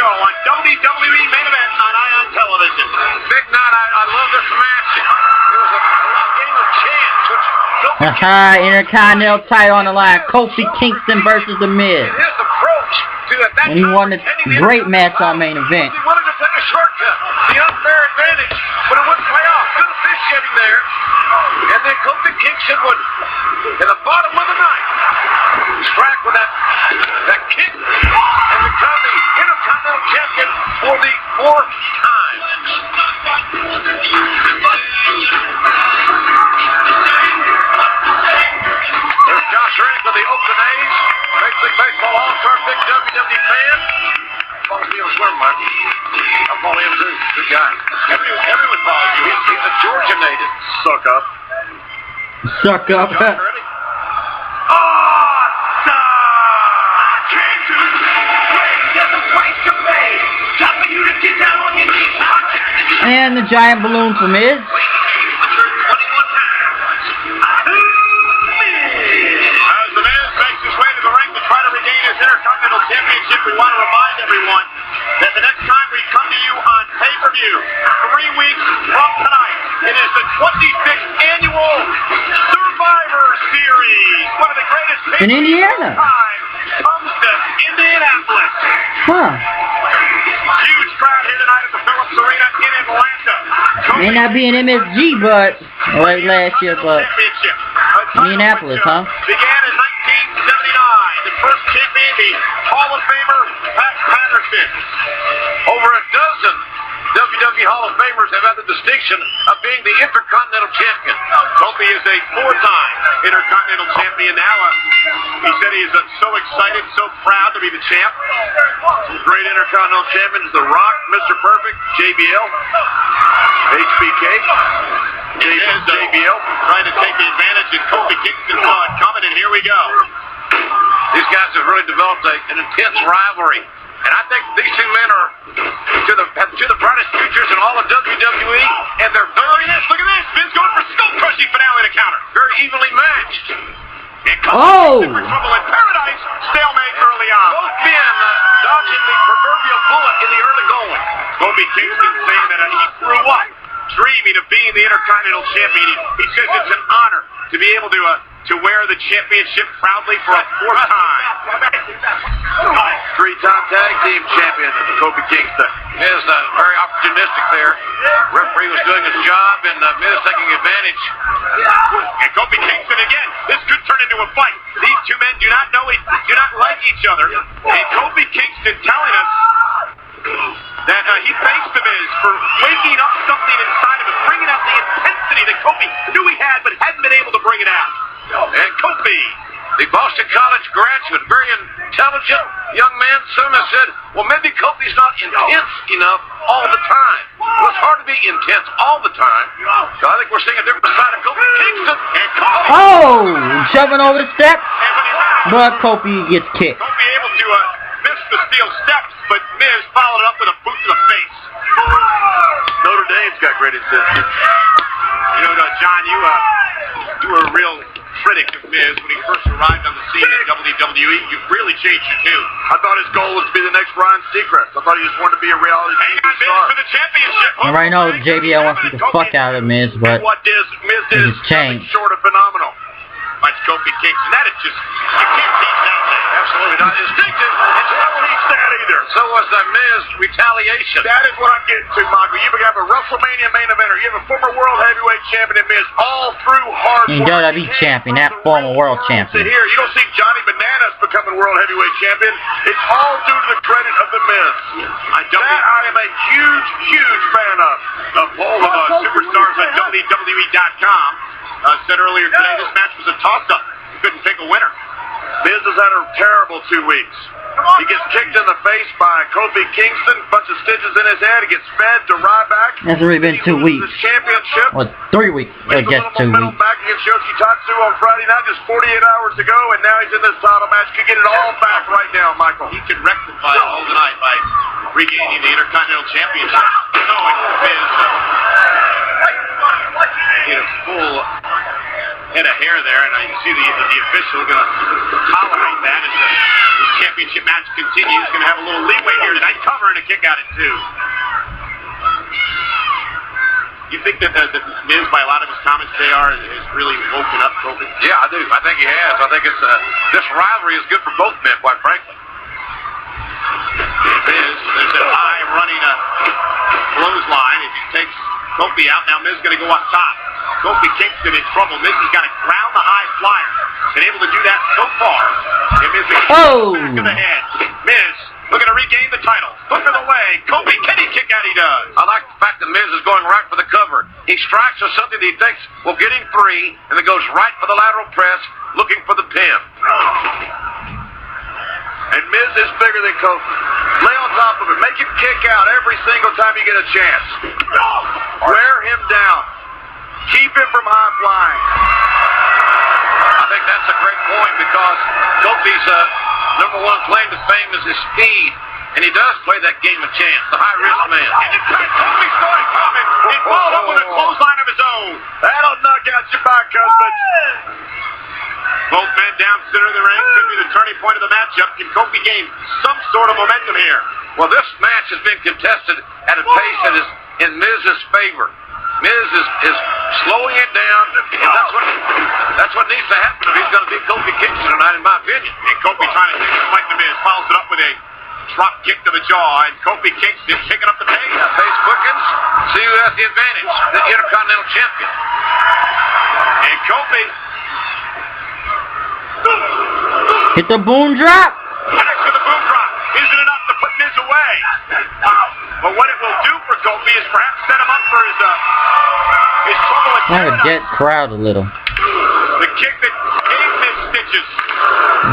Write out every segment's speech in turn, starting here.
on WWE Main Event on Ion Television. Big night. I love this match. It was a game of chance. Intercontinental title on the line. Kofi Kingston versus The Miz. His approach to that And he won this great match on Main Event. He wanted to take a shortcut, the unfair advantage, but it wouldn't play off. Good officiating there. And then Kofi Kingston would, in the bottom of the ninth, strike with that kick and become the Intercontinental Champion for the 4th time. There's Josh Reddick with the Oakland A's, Major League Baseball All-Star, big WWE fan. Follows me on Twitter, Mark. I follow him too. Good guy. Everyone follows you. He's a Georgia native. Suck up. Suck up. Josh Reddick. And the giant balloon for Miz. Championship, we want to remind everyone that the next time we come to you on pay-per-view, 3 weeks from tonight, it is the 26th annual Survivor Series. One of the greatest in Indiana. Comes to Indianapolis. Huh. Huge crowd here tonight at the Phillips Arena in Atlanta. May not be an MSG, but like last year, but Indianapolis, huh? Began in 1979. The first champion, the Hall of Famer Pat Patterson. Over a dozen WWE Hall of Famers have had the distinction of being the Intercontinental Champion. Kofi is a 4-time Intercontinental Champion now. He said he is so excited, so proud to be the champ. Some great Intercontinental Champions, The Rock, Mr. Perfect, JBL, HBK, JBL, trying to take the advantage, and Kofi Kingston saw it coming, and here we go. These guys have really developed an intense rivalry. And I think these two men are to the brightest futures in all of WWE, and they're very look at this. Vince going for skull-crushing finale to counter. Very evenly matched. And for trouble in paradise, stalemate early on. Both men dodging the proverbial bullet in the early going. Kofi Kingston saying that he grew up dreaming of being the Intercontinental Champion. He says it's an honor to be able to wear the championship proudly for a 4th time. 3-time tag team champion, Kofi Kingston. Miz very opportunistic there. Referee was doing his job, and Miz taking advantage. And Kofi Kingston again. This could turn into a fight. These two men do not like each other. And Kofi Kingston telling us that he thanks the Miz for waking up something inside of him, bringing out the intensity that Kofi knew he had, but hadn't been able to bring it out. And Kofi, the Boston College graduate, very intelligent young man, some have said, well, maybe Kofi's not intense enough all the time. Well, it's hard to be intense all the time. So I think we're seeing a different side of Kofi Kingston. And Kofi. Oh, shoving over the step, but Kofi gets kicked. Kofi able to miss the steel steps, but Miz followed it up with a boot to the face. Notre Dame's got great assistance. You know, John, you were a real critic of Miz when he first arrived on the scene in WWE. You really changed your tune. I thought his goal was to be the next Ryan Seacrest. I thought he just wanted to be a reality TV star. For the championship. And right now, JBL wants to get the fuck out of Miz, but what Miz did is nothing short of phenomenal. Like Kofi Kingston. That is just, you can't teach that thing. Absolutely not. Instinctive. It's not what he's that either. So was the Miz retaliation. That is what I'm getting to, Michael. You have a WrestleMania main eventer. You have a former World Heavyweight Champion in Miz, all through hard work. WWE Champion, not former World Champion. Here, you don't see Johnny Bananas becoming World Heavyweight Champion. It's all due to the credit of the Miz. I am a huge, huge fan of. The poll of superstars at WWE.com said earlier today this match was a toss-up. You couldn't pick a winner. Miz has had a terrible 2 weeks. He gets kicked in the face by Kofi Kingston, bunch of stitches in his head. He gets fed to Ryback. That's already been 2 weeks. His championship. Well, 3 weeks. I guess 2 weeks. Back against Yoshitatsu on Friday night, just 48 hours ago, and now he's in this title match. Could get it all back right now, Michael. He could rectify it all tonight by regaining the Intercontinental Championship. He had a full head of hair there, and I see the official going to tolerate that as the championship match continues. Going to have a little leeway here tonight, covering a kick out at 2. You think that Miz, by a lot of his comments, JR, has really woken up Kofi? Yeah, I do. I think he has. I think it's this rivalry is good for both men, quite frankly. Miz, there's a high running clothesline. If he takes Kofi out, now Miz is going to go up top. Kofi Kingston in trouble. Miz has got to ground the high flyer. Been able to do that so far. And Miz back to the head. Miz looking to regain the title. Hook of the leg. Kofi, can he kick out? He does. I like the fact that Miz is going right for the cover. He strikes with something that he thinks will get him 3, and then goes right for the lateral press, looking for the pin. And Miz is bigger than Kofi. Lay on top of him. Make him kick out every single time you get a chance. Wear him down. Keep him from high flying. I think that's a great point because Kofi's #1 claim to fame is his speed, and he does play that game of chance, the high-risk man. Kofi saw it coming. He followed up with a clothesline of his own. That'll knock out your back, husband. Both men down center of the ring. Could be the turning point of the matchup. Can Kofi gain some sort of momentum here? Well, this match has been contested at a pace that is in Miz's favor. Miz is slowing it down, and that's what needs to happen if he's going to beat Kofi Kingston tonight, in my opinion. And Kofi trying to take the fight to Miz. Follows it up with a drop kick to the jaw, and Kofi Kingston picking up the pace. Pace quickens. See who has the advantage, the Intercontinental Champion. And Kofi hit the boom drop. connects with the boom drop. Isn't enough to put Miz away. But what it will do for Kofi is perhaps set him up for his trouble at Kind of dead crowd a little. The kick that gave Miz stitches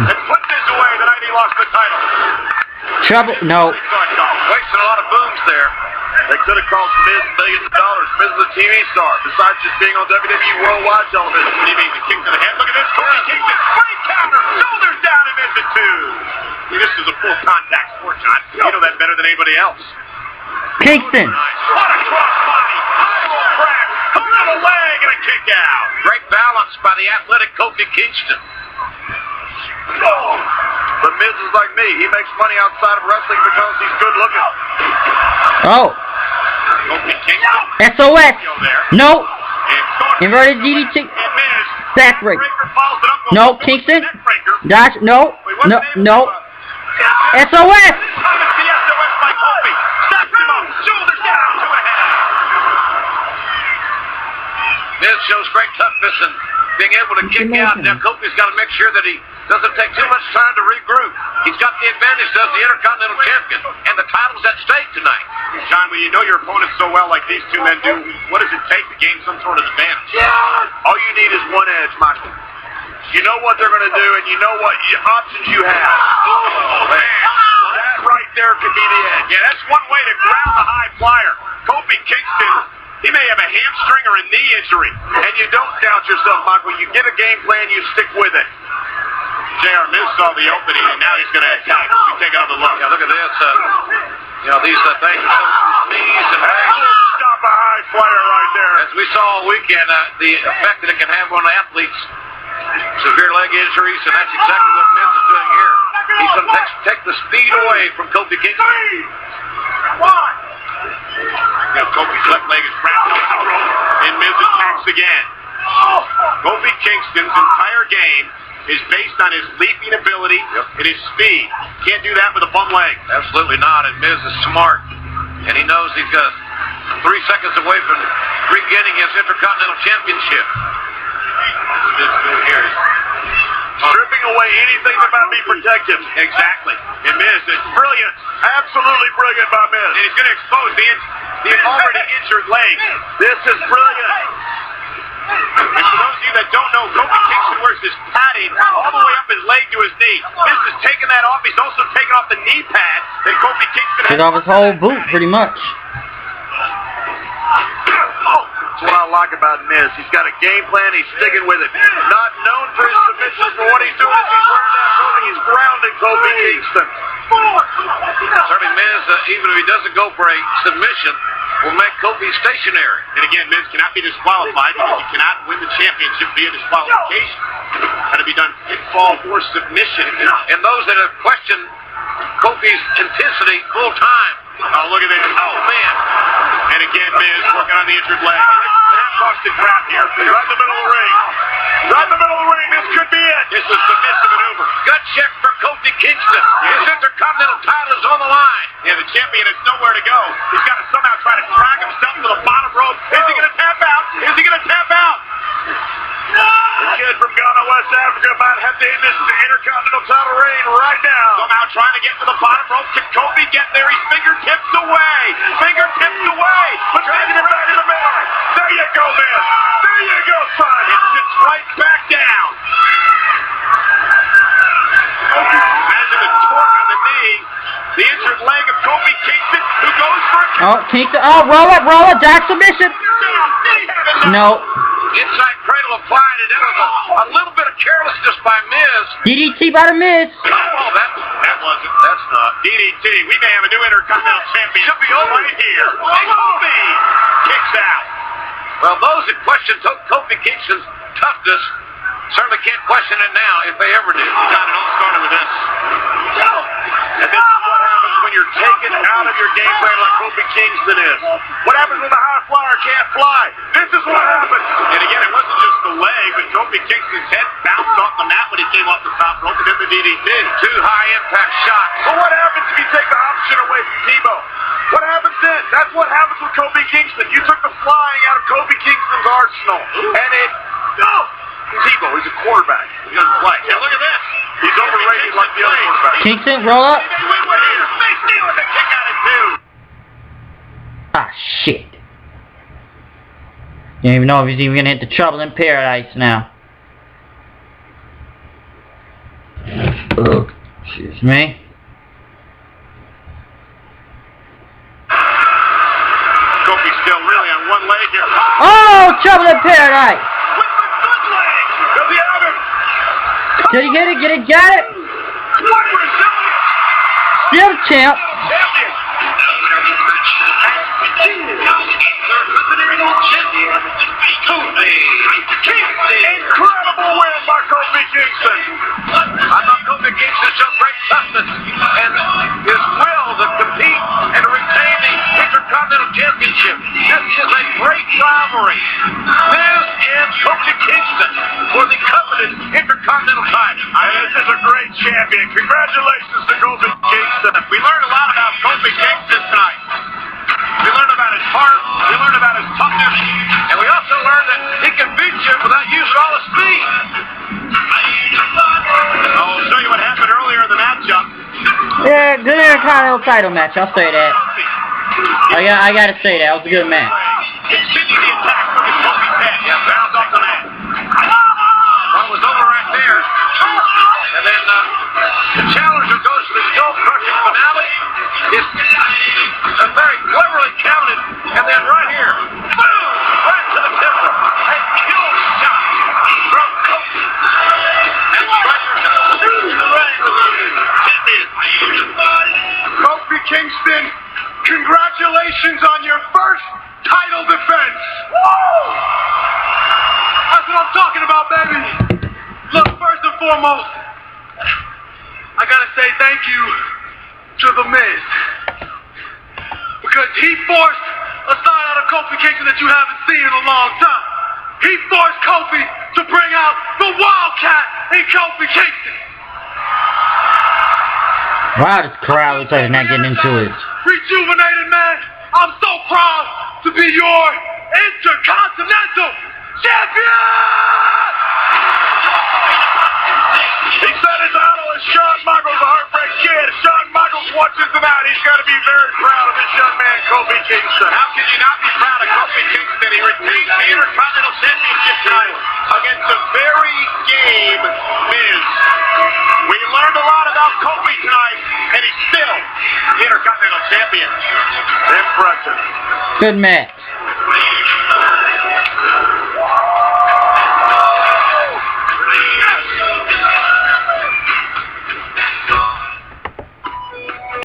and put Miz away the night he lost the title. Trouble? No. Wasting a lot of booms there. They could have cost Miz millions of dollars. Miz is a TV star, besides just being on WWE Worldwide television. What do you mean, the kick to the head? Look at this, Kofi Kingston. Great counter, shoulders down, and Miz at 2. This is a full contact sport, John. You know that better than anybody else. Kingston. What a crossbody, eyeball crack, hook of the leg, and a kick out. Great balance by the athletic Kofi Kingston. But Miz is like me. He makes money outside of wrestling because he's good looking. Oh. Kofi Kingston. SOS. No. Inverted DDT. Backbreaker. No, Kingston. Dodge. No. No. No. SOS. Miz shows great toughness and being able to kick out. Now Kofi's got to make sure that he doesn't take too much time to regroup. He's got the advantage, does the Intercontinental Champion, and the title's at stake tonight. John, when you know your opponent so well like these two men do, what does it take to gain some sort of advantage? All you need is one edge, Michael. You know what they're going to do, and you know what options you have. Oh, man. That right there could be the edge. Yeah, that's one way to ground the high flyer. Kofi Kingston, he may have a hamstring or a knee injury, and you don't doubt yourself, Michael. You get a game plan, you stick with it. J.R. Miz saw the opening, and now he's going to attack. We take another look. Yeah, look at this. These things are so knees and legs. Stop a high flyer right there. As we saw all weekend, the effect that it can have on athletes, severe leg injuries, and that's exactly what Miz is doing here. He's going to take the speed away from Kofi Kingston. Kofi's left leg is wrapped up the rope, and Miz attacks again. Kofi Kingston's entire game is based on his leaping ability and his speed. Can't do that with a bum leg. Absolutely not, and Miz is smart, and he knows he's got 3 seconds away from regaining his Intercontinental Championship. This move here is stripping away anything that might be protective. Exactly. And Miz is brilliant. Absolutely brilliant by Miz. And he's going to expose the already injured leg. This is brilliant. And for those of you that don't know, Kofi Kingston wears his padding all the way up his leg to his knee. Miz is taking that off. He's also taking off the knee pad that Kofi Kingston has. Took off his whole boot, pretty much. That's what I like about Miz. He's got a game plan. He's sticking with it. Not known for his submissions, but what he's doing is he's wearing down Kofi. He's grounding Kofi Kingston. Certainly Miz, even if he doesn't go for a submission, will make Kofi stationary. And again, Miz cannot be disqualified because he cannot win the championship via disqualification. Got to be done pinfall or submission. And those that have questioned Kofi's intensity full time. Oh, look at this. Oh, man. And again, Miz working on the injured leg. That busted crap here. Right in the middle of the ring. Right in the middle of the ring. This could be it. This is a submissive maneuver. Gut check for Kofi Kingston. His Intercontinental title is on the line. Yeah, the champion has nowhere to go. He's got to somehow try to drag himself to the bottom rope. Is he going to tap out? Is he going to tap out? The kid from Ghana, West Africa, might have to end this Intercontinental title reign right now. Somehow trying to get to the bottom rope. Can Kofi get there? He's fingertips away. Fingertips away. But dragging him back in the middle. There you go, man. There you go, son. It sits right back down. Imagine the torque on the knee. The injured leg of Kofi Kingston, who goes for it. Oh, Kingston. Oh, roll up, Jack submission. No. Inside cradle applied, and that was a little bit of carelessness by Miz. DDT by the Miz. Oh, that wasn't. That's not. DDT. We may have a new Intercontinental champion. Should be over right here. And Kofi kicks out. Well, those that question Kofi Kingston's toughness certainly can't question it now if they ever do. God, it all started with this. And this is what happens when you're taken out of your game plan like Kofi Kingston is. What happens when the high flyer can't fly? This is what happens. And again, it wasn't just the leg, but Kofi Kingston's head bounced off the mat when he came off the top rope and hit the DDT. Two high-impact shots. But what happens if you take the option away from Tebow? What happens then? That's what happens with Kofi Kingston. You took the flying out of Kofi Kingston's arsenal. And it... No! Tebow, he's a quarterback. He doesn't play. Yeah, look at this. He's overrated like the other quarterback. Kingston, roll up. Face knee with a kick out of two. Ah, shit. You don't even know if he's even gonna hit the Trouble in Paradise now. Excuse me. Kofi's still really on one leg here. Oh, Trouble in Paradise. With the good leg. Does he have him? Did he get it? Got it. What Brazilian? Still champ. Champion. Incredible win by Kofi Kingston. I thought Kofi Kingston showed great toughness and his will to compete and to retain the Intercontinental Championship. This is a great rivalry. Miz and Kofi Kingston for the coveted Intercontinental title. This is a great champion. Congratulations to Kofi Kingston. We learned a lot about Kofi Kingston tonight. We learned about his heart. We learned about his toughness. And we also learned that he can beat you without using all his speed. I'll show you what happened earlier in the matchup. Yeah, good Intercontinental title match. I'll say that. I gotta say that. It was a good match. Continue the attack from his Kofi's head. Yeah, bounce off the mat. Well, it was over right there. And then the challenger goes to the skull-crushing finale. It's very cleverly counted. And then right here, boom, right to the temple. A kill shot from Kofi. And Striker to the ring with the champion. Kofi Kingston, congratulations on your first title defense. Woo! That's what I'm talking about, baby. Look, first and foremost, I gotta say thank you to The Miz. Because he forced a side out of Kofi Kingston that you haven't seen in a long time. He forced Kofi to bring out the Wildcat in Kofi Kingston. Wow, this crowd looks like they're not getting into it. Rejuvenated, man. I'm so proud to be your Intercontinental Champion! He said his idol is Shawn Michaels, a heartbreak kid. If Shawn Michaels watches tonight, he's got to be very proud of this young man, Kofi Kingston. How can you not be proud of Kofi Kingston? He retains the Intercontinental Championship title against a very game Miz. We learned a lot about Kofi tonight, and he's still the Intercontinental Champion. Impressive. Good match.